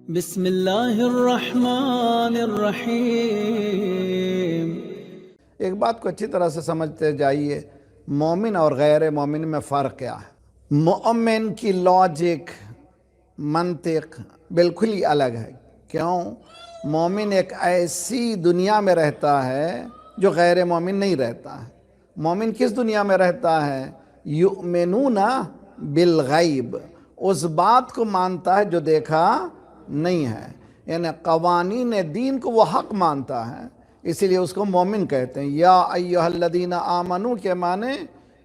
بسم اللہ الرحمن الرحیم۔ ایک بات کو اچھی طرح سے سمجھتے جائیے، مومن اور غیر مومن میں فرق کیا ہے۔ مومن کی لاجک، منطق بالکل ہی الگ ہے۔ کیوں؟ مومن ایک ایسی دنیا میں رہتا ہے جو غیر مومن نہیں رہتا ہے۔ مومن کس دنیا میں رہتا ہے؟ یؤمنون بالغیب، اس بات کو مانتا ہے جو دیکھا نہیں ہے، یعنی قوانین دین کو وہ حق مانتا ہے، اسی لیے اس کو مومن کہتے ہیں۔ یا ایھا الذین آمنو کے معنی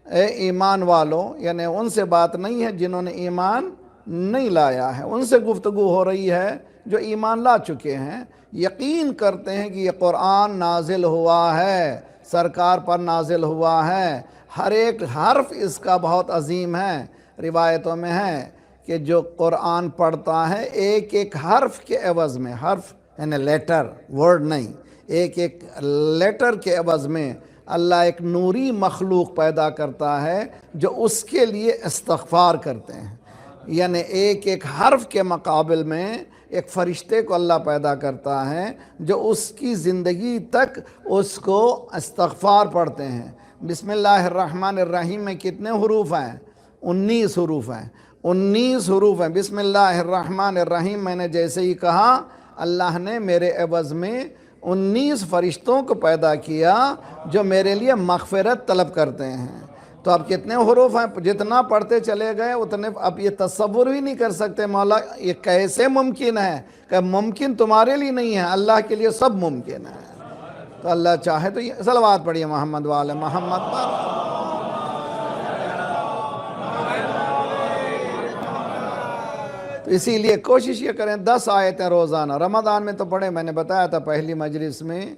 اے ایمان والو، یعنی ان سے بات نہیں ہے جنہوں نے ایمان نہیں لایا ہے، ان سے گفتگو ہو رہی ہے جو ایمان لا چکے ہیں، یقین کرتے ہیں کہ یہ قرآن نازل ہوا ہے، سرکار پر نازل ہوا ہے، ہر ایک حرف اس کا بہت عظیم ہے۔ روایتوں میں ہے کہ جو قرآن پڑھتا ہے ایک ایک حرف کے عوض میں، حرف یعنی لیٹر، ورڈ نہیں، ایک ایک لیٹر کے عوض میں اللہ ایک نوری مخلوق پیدا کرتا ہے جو اس کے لیے استغفار کرتے ہیں، یعنی ایک ایک حرف کے مقابل میں ایک فرشتے کو اللہ پیدا کرتا ہے جو اس کی زندگی تک اس کو استغفار پڑھتے ہیں۔ بسم اللہ الرحمن الرحیم میں کتنے حروف ہیں؟ 19 حروف ہیں، 19 حروف ہیں۔ بسم اللہ الرحمن الرحیم میں نے جیسے ہی کہا، اللہ نے میرے عوض میں 19 فرشتوں کو پیدا کیا جو میرے لیے مغفرت طلب کرتے ہیں۔ تو اب کتنے حروف ہیں؟ جتنا پڑھتے چلے گئے اتنے، اب یہ تصور بھی نہیں کر سکتے مولا یہ کیسے ممکن ہے، کہ ممکن تمہارے لیے نہیں ہے، اللہ کے لیے سب ممکن ہے۔ تو اللہ چاہے تو یہ صلوات پڑھیے محمد وعلی محمد پر۔ تو اسی لیے کوشش یہ کریں 10 آیتیں روزانہ، رمضان میں تو پڑھیں۔ میں نے بتایا تھا پہلی مجلس میں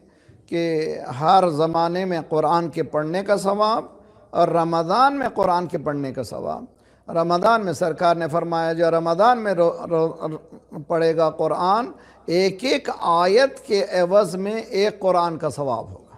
کہ ہر زمانے میں قرآن کے پڑھنے کا ثواب اور رمضان میں قرآن کے پڑھنے کا ثواب۔ رمضان میں سرکار نے فرمایا جو رمضان میں پڑھے گا قرآن، ایک ایک آیت کے عوض میں ایک قرآن کا ثواب ہوگا،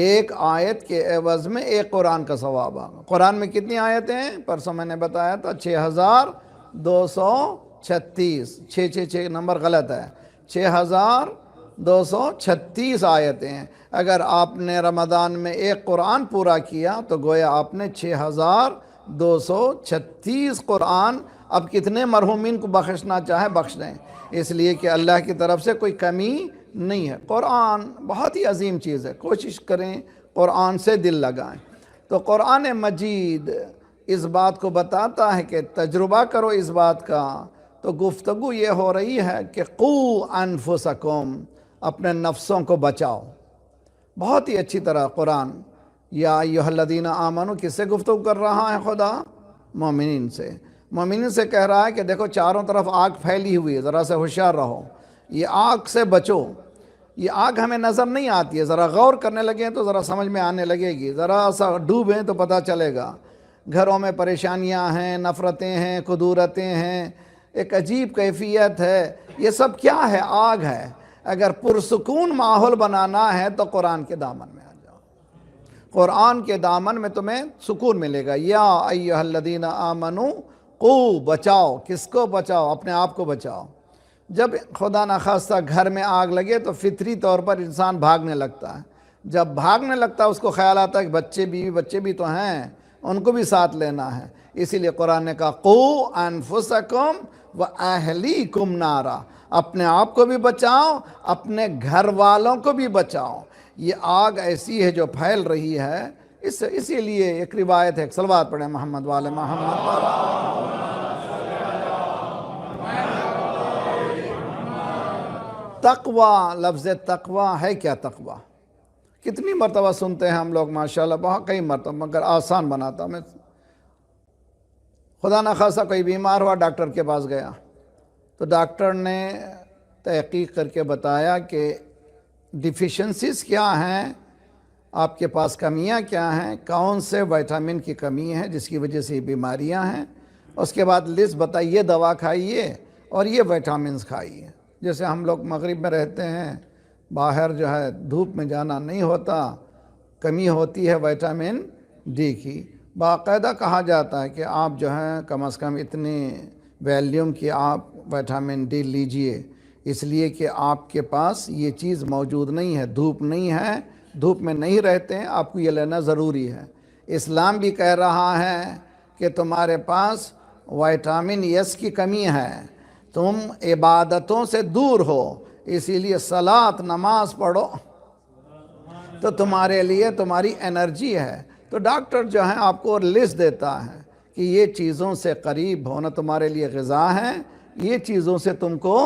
ایک آیت کے عوض میں ایک قرآن کا ثواب ہوگا۔ قرآن میں کتنی آیتیں ہیں؟ پرسوں میں نے بتایا تھا 6236، 666 نمبر غلط ہے، 6236 آیتیں ہیں۔ اگر آپ نے رمضان میں ایک قرآن پورا کیا تو گویا آپ نے 6236 قرآن، اب کتنے مرحومین کو بخشنا چاہے بخش دیں، اس لیے کہ اللہ کی طرف سے کوئی کمی نہیں ہے۔ قرآن بہت ہی عظیم چیز ہے، کوشش کریں قرآن سے دل لگائیں۔ تو قرآن مجید اس بات کو بتاتا ہے کہ تجربہ کرو اس بات کا۔ تو گفتگو یہ ہو رہی ہے کہ قو انفسکم، اپنے نفسوں کو بچاؤ۔ بہت ہی اچھی طرح قرآن یا ایھا الذین آمنو کس سے گفتگو کر رہا ہے؟ خدا مومنین سے۔ مومنین سے کہہ رہا ہے کہ دیکھو چاروں طرف آگ پھیلی ہوئی ہے، ذرا سے ہوشیار رہو، یہ آگ سے بچو۔ یہ آگ ہمیں نظر نہیں آتی ہے، ذرا غور کرنے لگیں تو ذرا سمجھ میں آنے لگے گی، ذرا سا ڈوبیں تو پتہ چلے گا۔ گھروں میں پریشانیاں ہیں، نفرتیں ہیں، کدورتیں ہیں، ایک عجیب کیفیت ہے، یہ سب کیا ہے؟ آگ ہے۔ اگر پرسکون ماحول بنانا ہے تو قرآن کے دامن میں آ جاؤ، قرآن کے دامن میں تمہیں سکون ملے گا۔ یا ایھا الذین آمنو قو، بچاؤ، کس کو بچاؤ؟ اپنے آپ کو بچاؤ۔ جب خدا نخواستہ گھر میں آگ لگے تو فطری طور پر انسان بھاگنے لگتا ہے، جب بھاگنے لگتا ہے اس کو خیال آتا ہے کہ بچے بھی تو ہیں، ان کو بھی ساتھ لینا ہے، اسی لیے قرآن نے کہا قو انفسکم واہلیکم نارا، اپنے آپ کو بھی بچاؤ، اپنے گھر والوں کو بھی بچاؤ۔ یہ آگ ایسی ہے جو پھیل رہی ہے، اسی لیے ایک روایت ہے، صلوات پڑھیں محمد والے محمد پر۔ تقوی، لفظ تقوی ہے کیا؟ تقوی کتنی مرتبہ سنتے ہیں ہم لوگ، ماشاءاللہ بہت کئی مرتبہ، مگر آسان بناتا میں۔ خدا نخواستہ کوئی بیمار ہوا، ڈاکٹر کے پاس گیا تو ڈاکٹر نے تحقیق کر کے بتایا کہ ڈیفیشنسیز کیا ہیں، آپ کے پاس کمیاں کیا ہیں، کون سے ویٹامن کی کمی ہے جس کی وجہ سے یہ بیماریاں ہیں۔ اس کے بعد لسٹ بتائیے، دوا کھائیے اور یہ ویٹامنز کھائیے۔ جیسے ہم لوگ مغرب میں رہتے ہیں، باہر جو ہے دھوپ میں جانا نہیں ہوتا، کمی ہوتی ہے ویٹامن ڈی کی، باقاعدہ کہا جاتا ہے کہ آپ جو ہیں کم از کم اتنے ویلیوم کی آپ وٹامن ڈی لیجئے، اس لیے کہ آپ کے پاس یہ چیز موجود نہیں ہے، دھوپ نہیں ہے، دھوپ میں نہیں رہتے ہیں، آپ کو یہ لینا ضروری ہے۔ اسلام بھی کہہ رہا ہے کہ تمہارے پاس وٹامن ایس کی کمی ہے، تم عبادتوں سے دور ہو، اسی لیے صلاۃ نماز پڑھو تو تمہارے لیے تمہاری انرجی ہے۔ تو ڈاکٹر جو ہے آپ کو لسٹ دیتا ہے کہ یہ چیزوں سے قریب ہونا تمہارے لیے غذا ہے، یہ چیزوں سے تم کو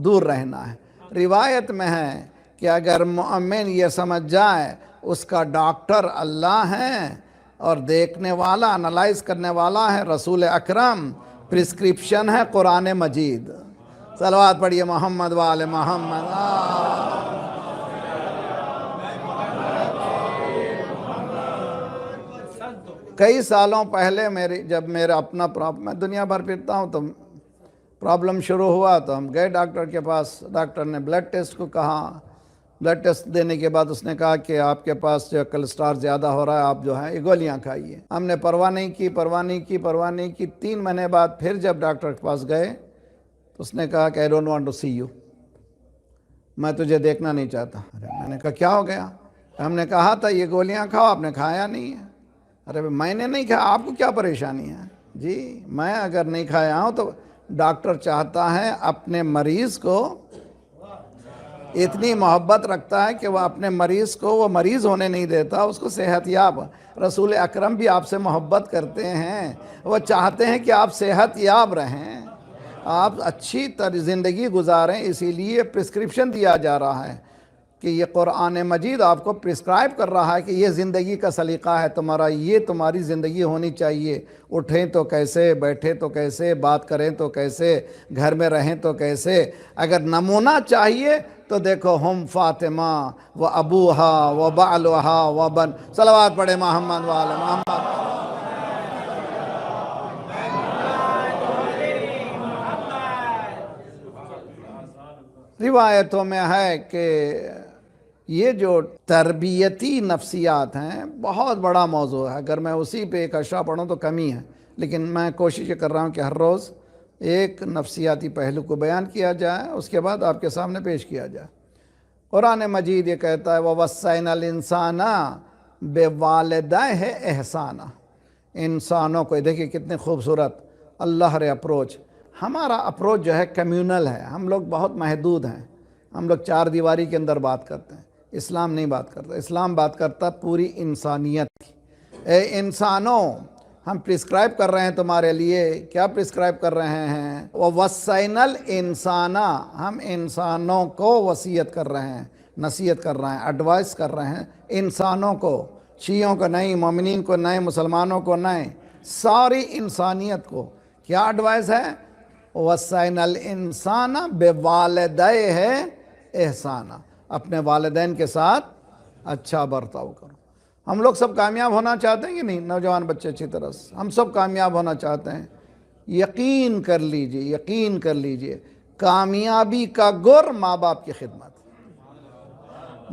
دور رہنا ہے۔ روایت میں ہے کہ اگر مومن یہ سمجھ جائے اس کا ڈاکٹر اللہ ہے اور دیکھنے والا، انالائز کرنے والا ہے رسول اکرم، پرسکرپشن ہے قرآن مجید۔ صلوات پڑھیے محمد وآل محمد۔ کئی سالوں پہلے جب میرا اپنا میں دنیا بھر پھرتا ہوں تو پرابلم شروع ہوا تو ہم گئے ڈاکٹر کے پاس۔ ڈاکٹر نے بلڈ ٹیسٹ کو کہا، بلڈ ٹیسٹ دینے کے بعد اس نے کہا کہ آپ کے پاس جو کولسٹرول زیادہ ہو رہا ہے، آپ جو ہے یہ گولیاں کھائیے۔ ہم نے پرواہ نہیں کی۔ 3 مہینے بعد پھر جب ڈاکٹر کے پاس گئے تو اس نے کہا کہ I don't want to see you، میں تجھے دیکھنا نہیں چاہتا۔ میں نے کہا کیا ہو گیا؟ ہم نے کہا تھا یہ گولیاں کھاؤ، آپ نے کھایا نہیں ہے۔ ارے میں نے نہیں کھایا، آپ کو کیا پریشانی ہے؟ جی میں اگر نہیں کھایا ہوں تو ڈاکٹر چاہتا ہے اپنے مریض کو، اتنی محبت رکھتا ہے کہ وہ اپنے مریض کو وہ مریض ہونے نہیں دیتا، اس کو صحت یاب۔ رسول اکرم بھی آپ سے محبت کرتے ہیں، وہ چاہتے ہیں کہ آپ صحت یاب رہیں، آپ اچھی زندگی گزاریں، اسی لیے پرسکرپشن دیا جا رہا ہے کہ یہ قرآن مجید آپ کو پرسکرائب کر رہا ہے کہ یہ زندگی کا سلیقہ ہے تمہارا، یہ تمہاری زندگی ہونی چاہیے۔ اٹھیں تو کیسے، بیٹھیں تو کیسے، بات کریں تو کیسے، گھر میں رہیں تو کیسے۔ اگر نمونہ چاہیے تو دیکھو ہم فاطمہ و ابوہا و بعلہا و بن، صلوات پڑھے محمد وآل محمد۔ روایتوں میں ہے کہ یہ جو تربیتی نفسیات ہیں بہت بڑا موضوع ہے، اگر میں اسی پہ ایک اشرا پڑھوں تو کمی ہے، لیکن میں کوشش کر رہا ہوں کہ ہر روز ایک نفسیاتی پہلو کو بیان کیا جائے، اس کے بعد آپ کے سامنے پیش کیا جائے۔ قرآن مجید یہ کہتا ہے وَوَصَّيْنَا الْإِنسَانَ بِوَالِدَيْهِ احسانا۔ انسانوں کو دیکھیں کتنے خوبصورت اللہ رے اپروچ۔ ہمارا اپروچ جو ہے کمیونل ہے، ہم لوگ بہت محدود ہیں، ہم لوگ 4 دیواری کے اندر بات کرتے ہیں۔ اسلام نہیں بات کرتا، اسلام بات کرتا پوری انسانیت کی۔ اے انسانوں، ہم پرسکرائب کر رہے ہیں تمہارے لیے، کیا پرسکرائب کر رہے ہیں؟ وَوَصَّيْنَا الْإِنسَانَ، ہم انسانوں کو وصیت کر رہے ہیں، نصیحت کر رہے ہیں، ایڈوائس کر رہے ہیں انسانوں کو، شیعوں کو نہیں، مومنین کو نہیں، مسلمانوں کو نہیں، ساری انسانیت کو۔ کیا ایڈوائس ہے؟ وَوَصَّيْنَا الْإِنسَانَ بِوَالِدَيْهِ احسانا، اپنے والدین کے ساتھ اچھا برتاؤ کرو۔ ہم لوگ سب کامیاب ہونا چاہتے ہیں کہ نہیں؟ نوجوان بچے اچھی طرح سے ہم سب کامیاب ہونا چاہتے ہیں۔ یقین کر لیجئے کامیابی کا گر ماں باپ کی خدمت۔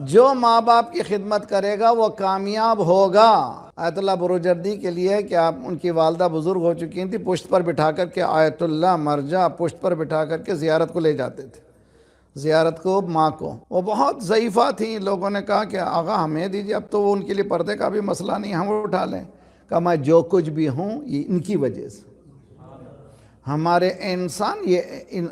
جو ماں باپ کی خدمت کرے گا وہ کامیاب ہوگا۔ آیت اللہ بروجردی کے لیے کہ آپ ان کی والدہ بزرگ ہو چکی تھی، پشت پر بٹھا کر کے آیت اللہ مرجع پشت پر بٹھا کر کے زیارت کو لے جاتے تھے، زیارت کو ماں کو۔ وہ بہت ضعیفہ تھیں، لوگوں نے کہا کہ آغا ہمیں دیجیے، اب تو وہ ان کے لیے پردے کا بھی مسئلہ نہیں، ہم اٹھا لیں۔ کہا میں جو کچھ بھی ہوں یہ ان کی وجہ سے۔ ہمارے انسان یہ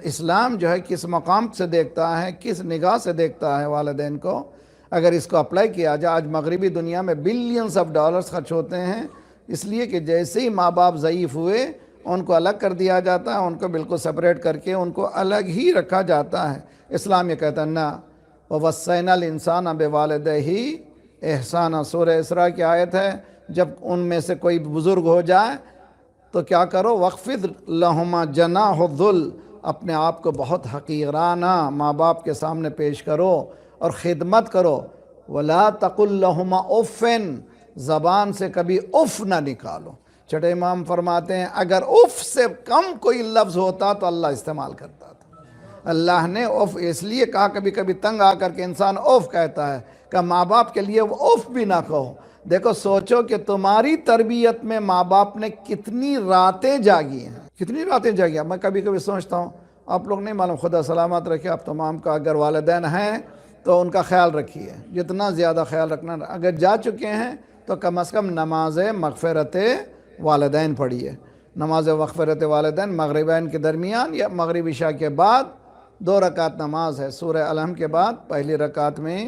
اسلام جو ہے کس مقام سے دیکھتا ہے، کس نگاہ سے دیکھتا ہے والدین کو، اگر اس کو اپلائی کیا جائے۔ آج مغربی دنیا میں بلینز آف ڈالرز خرچ ہوتے ہیں اس لیے کہ جیسے ہی ماں باپ ضعیف ہوئے ان کو الگ کر دیا جاتا ہے، ان کو بالکل سپریٹ کر کے ان کو الگ ہی رکھا جاتا ہے۔ اسلام یہ کہتا ہے نہ، وَوَصَّيْنَا الْإِنسَانَ بِوَالِدَيْهِ احسانا، سورہ اسراء کی آیت ہے۔ جب ان میں سے کوئی بزرگ ہو جائے تو کیا کرو؟ وَاخْفِضْ لَهُمَا جَنَاحَ الذُّلِّ، اپنے آپ کو بہت حقیرانہ ماں باپ کے سامنے پیش کرو اور خدمت کرو۔ وَلَا تَقُلْ لَهُمَا اُفٍّ، زبان سے کبھی اف نہ نکالو۔ چھٹے امام فرماتے ہیں اگر اف سے کم کوئی لفظ ہوتا تو اللہ استعمال کرتا تھا۔ اللہ نے اف اس لیے کہا، کبھی کبھی تنگ آ کر کے انسان اف کہتا ہے، کہ ماں باپ کے لیے وہ اف بھی نہ کہو۔ دیکھو سوچو کہ تمہاری تربیت میں ماں باپ نے کتنی راتیں جاگی ہیں، کتنی راتیں جاگیا. میں کبھی کبھی سوچتا ہوں آپ لوگ نہیں معلوم، خدا سلامت رکھے آپ تمام کا. اگر والدین ہیں تو ان کا خیال رکھیے، جتنا زیادہ خیال رکھنا. اگر جا چکے ہیں تو کم از کم نماز مغفرت والدین پڑھیے. نماز مغفرت والدین مغربین کے درمیان یا مغرب عشاء کے بعد 2 رکعت نماز ہے. سورہ الحم کے بعد پہلی رکعت میں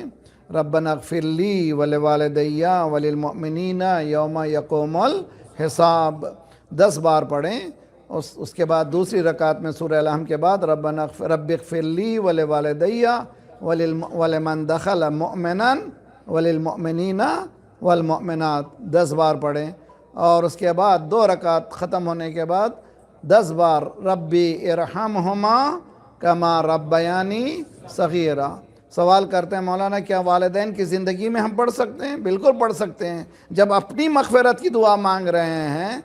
ربنا اغفر لی ولوالدی وللمؤمنین یوم یقوم الحساب 10 بار پڑھیں. اس کے بعد دوسری رکعت میں سورہ الحم کے بعد رب اغفر لی ولوالدی ولمن دخل مؤمنا وللمؤمنین والمؤمنات 10 بار پڑھیں. اور اس کے بعد 2 رکعت ختم ہونے کے بعد 10 بار ربی ارحمہما کما ربیانی صغیرا. سوال کرتے ہیں مولانا کیا والدین کی زندگی میں ہم پڑھ سکتے ہیں؟ بالکل پڑھ سکتے ہیں. جب اپنی مغفرت کی دعا مانگ رہے ہیں،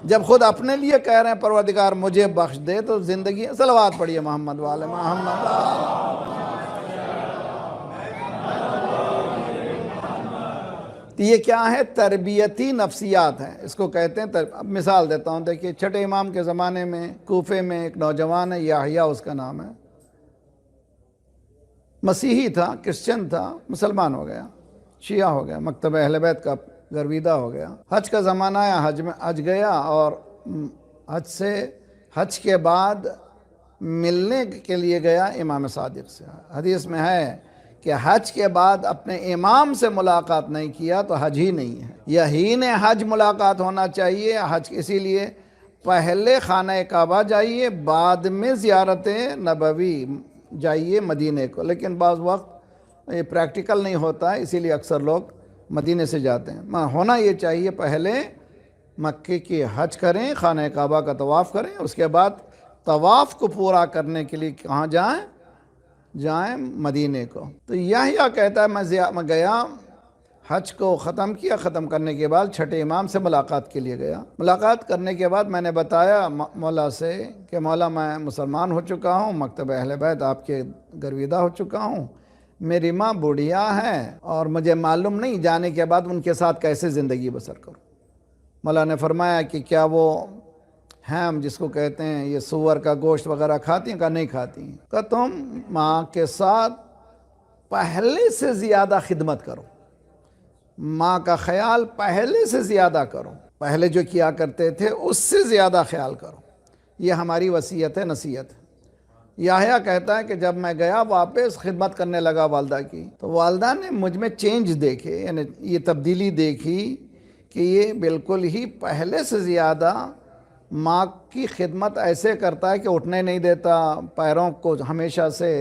جب خود اپنے لیے کہہ رہے ہیں پروردگار مجھے بخش دے، تو زندگی. صلوات پڑھیے محمد والے محمد. یہ کیا ہے؟ تربیتی نفسیات ہیں، اس کو کہتے ہیں. اب مثال دیتا ہوں، دیکھیے چھٹے امام کے زمانے میں کوفے میں ایک نوجوان ہے، یحییٰ اس کا نام ہے. مسیحی تھا، کرسچن تھا، مسلمان ہو گیا، شیعہ ہو گیا، مکتب اہل بیت کا گرویدہ ہو گیا. حج کا زمانہ آیا، حج گیا، اور حج کے بعد ملنے کے لیے گیا امام صادق سے. حدیث میں ہے کہ حج کے بعد اپنے امام سے ملاقات نہیں کیا تو حج ہی نہیں ہے. یہی حج ملاقات ہونا چاہیے. حج اسی لیے پہلے خانہ کعبہ جائیے، بعد میں زیارت نبوی جائیے مدینے کو. لیکن بعض وقت یہ پریکٹیکل نہیں ہوتا ہے، اسی لیے اکثر لوگ مدینے سے جاتے ہیں. ہونا یہ چاہیے پہلے مکے کی حج کریں، خانہ کعبہ کا طواف کریں، اس کے بعد طواف کو پورا کرنے کے لیے کہاں جائیں مدینے کو. تو یحییٰ کہتا ہے میں گیا، حج کو ختم کیا، ختم کرنے کے بعد چھٹے امام سے ملاقات کے لیے گیا. ملاقات کرنے کے بعد میں نے بتایا مولا سے کہ مولا میں مسلمان ہو چکا ہوں، مکتب اہل بیت آپ کے گرویدہ ہو چکا ہوں، میری ماں بوڑھیا ہے اور مجھے معلوم نہیں جانے کے بعد ان کے ساتھ کیسے زندگی بسر کروں. مولا نے فرمایا کہ کیا وہ ہم جس کو کہتے ہیں یہ سور کا گوشت وغیرہ کھاتی ہیں؟ کہا نہیں کھاتی ہیں. کہا تم ماں کے ساتھ پہلے سے زیادہ خدمت کرو، ماں کا خیال پہلے سے زیادہ کرو، پہلے جو کیا کرتے تھے اس سے زیادہ خیال کرو. یہ ہماری وصیت ہے، نصیحت ہے. یحییٰ کہتا ہے کہ جب میں گیا واپس خدمت کرنے لگا والدہ کی، تو والدہ نے مجھ میں چینج دیکھے، یعنی یہ تبدیلی دیکھی کہ یہ بالکل ہی پہلے سے زیادہ ماں کی خدمت ایسے کرتا ہے کہ اٹھنے نہیں دیتا، پیروں کو ہمیشہ سے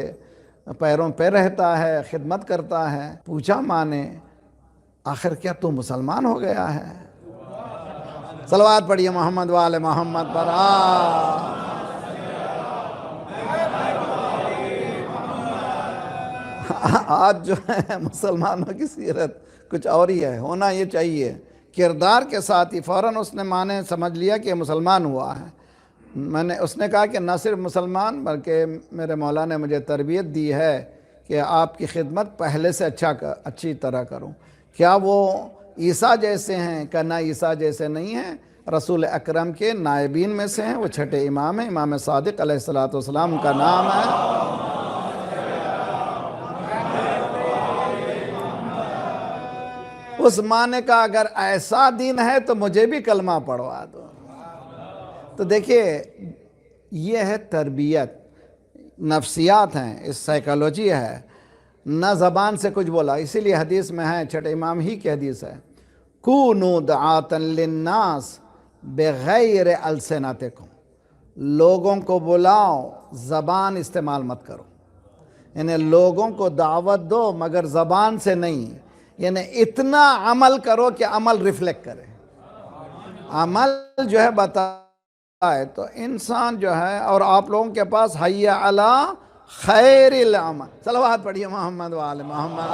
پیروں پہ رہتا ہے، خدمت کرتا ہے. پوچھا ماں نے آخر کیا تو مسلمان ہو گیا ہے؟ صلوات پڑھیے محمد والے محمد پر. آج جو ہے مسلمانوں کی سیرت کچھ اور ہی ہے. ہونا یہ چاہیے کردار کے ساتھ ہی. فوراً اس نے ماں نے سمجھ لیا کہ مسلمان ہوا ہے. اس نے کہا کہ نہ صرف مسلمان بلکہ میرے مولا نے مجھے تربیت دی ہے کہ آپ کی خدمت پہلے سے اچھی طرح کروں. کیا وہ عیسیٰ جیسے ہیں؟ کہ نہ عیسیٰ جیسے نہیں ہیں، رسول اکرم کے نائبین میں سے ہیں. وہ چھٹے امام ہیں، امام صادق علیہ السلام کا نام ہے. اس ماں نے کہا اگر ایسا دین ہے تو مجھے بھی کلمہ پڑھوا دو. تو دیکھیے یہ ہے تربیت، نفسیات ہیں، اس سائیکالوجی ہے، نہ زبان سے کچھ بولا. اسی لیے حدیث میں ہے، چھٹے امام ہی کی حدیث ہے، کونوا دعاۃ للناس بغیر السنتکم، لوگوں کو بلاؤ زبان استعمال مت کرو. یعنی لوگوں کو دعوت دو مگر زبان سے نہیں، یعنی اتنا عمل کرو کہ عمل ریفلیکٹ کرے. عمل جو ہے بتائے تو انسان جو ہے. اور آپ لوگوں کے پاس حی علی خیر العمل. صلوات پڑھیے محمد وآل محمد.